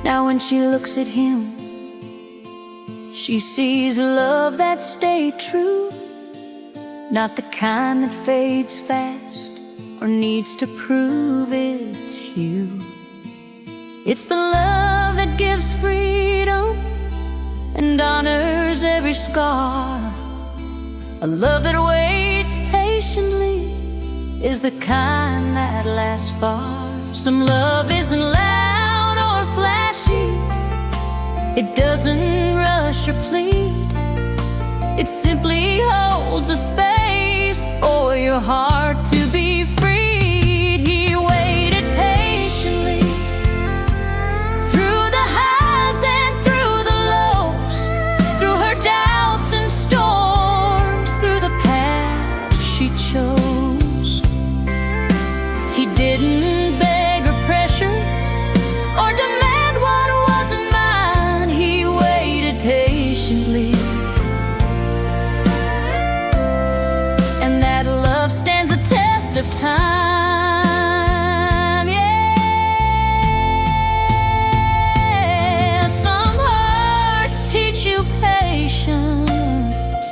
Now when she looks at him, she sees love that stayed true, not the kind that fades fast or needs to prove it's you. It's the love that gives freedom and honors every scar. A love that waits patiently is the kind that lasts far. Some love isn't loud or flashy, it doesn't rush or plead. It simply holds a space for your heart to be freed. He waited patiently through the highs and through the lows, through her doubts and storms, through the path she chose. He didn't beg or pressure or demand what wasn't mine. He waited patiently, and that love stands the test of time. Yeah, some hearts teach you patience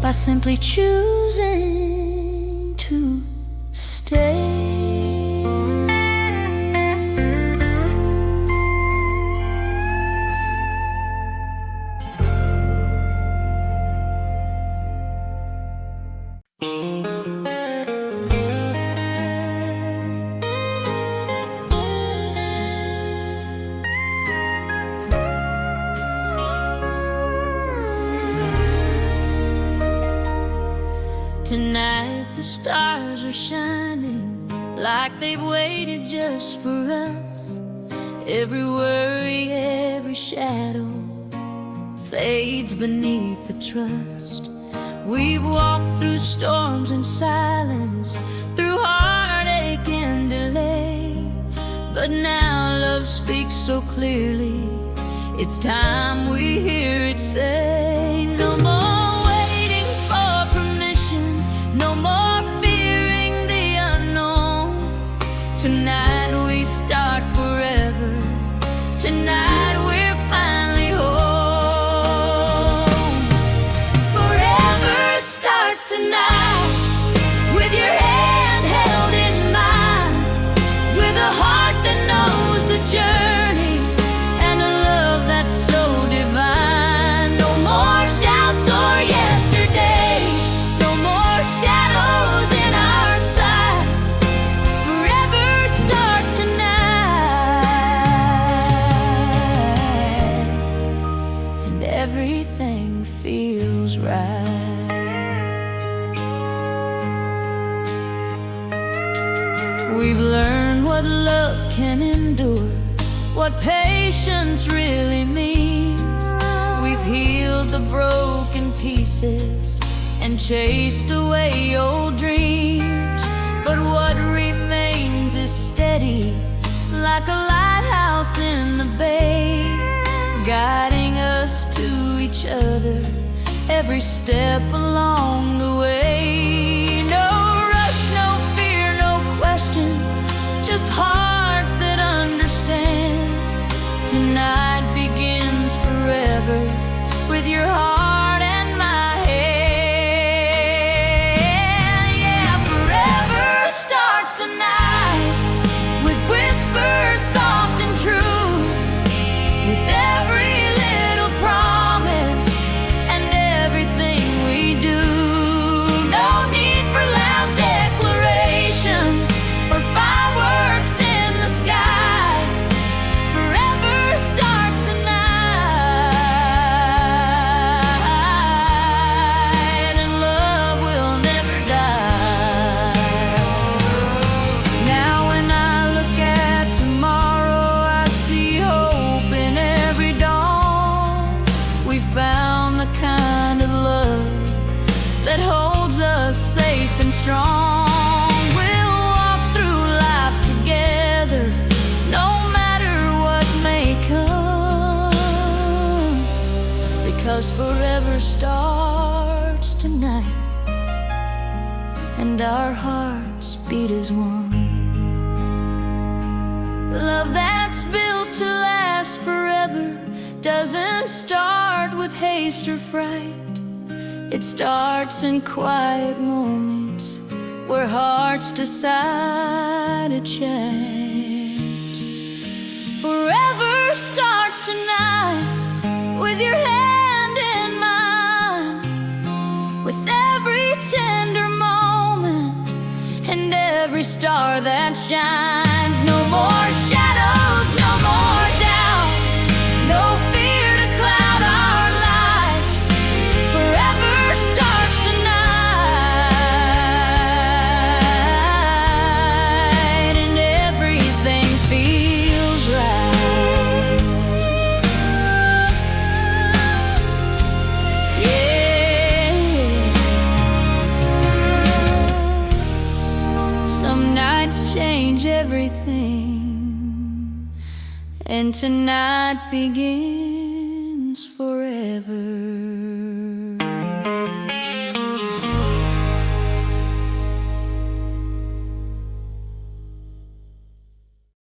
by simply choosing to stay. stars are shining like they've waited just for us. Every worry, every shadow fades beneath the trust. We've walked through storms and silence, through heartache and delay, but now love speaks so clearly. It's time we hear it say, no more waiting for permission, no more fearing the unknown. Tonight we start forever. Tonight we're finally home. Forever starts tonight, with your hand held in mine, with a heart that knows the journey, and a love that's so divine. No more doubts or yesterday, no more shadows in our sight. Forever starts tonight, and everything feels right. We've learned what love can endure, what patience really means. We've healed the broken pieces and chased away old dreams. But what remains is steady, like a lighthouse in the bay, guiding us to each other every step along the way. No rush, no fear, no question, just hearts that understand. Tonight begins forever, with your heart and my hand. Yeah, forever starts tonight, with whispers soft and true, with every little promise and everything we do. No need for loud declarations or fireworks in the sky. Forever starts tonight, and love will never die. Now when I look at tomorrow, I see hope in every dawn. We found the kind of love that holds us safe and strong. We'll walk through life together, no matter what may come, because forever starts tonight, and our hearts beat as one. Love that's built to last forever doesn't start with haste or fright. It starts in quiet moments where hearts decide to change. Forever starts tonight, with your hand in mine, with every tender moment and every star that shines. No more shadows, no more doubt, no fear to cloud our light. Forever starts tonight, and everything feels right. Yeah. Some nights change everything, and tonight begins forever.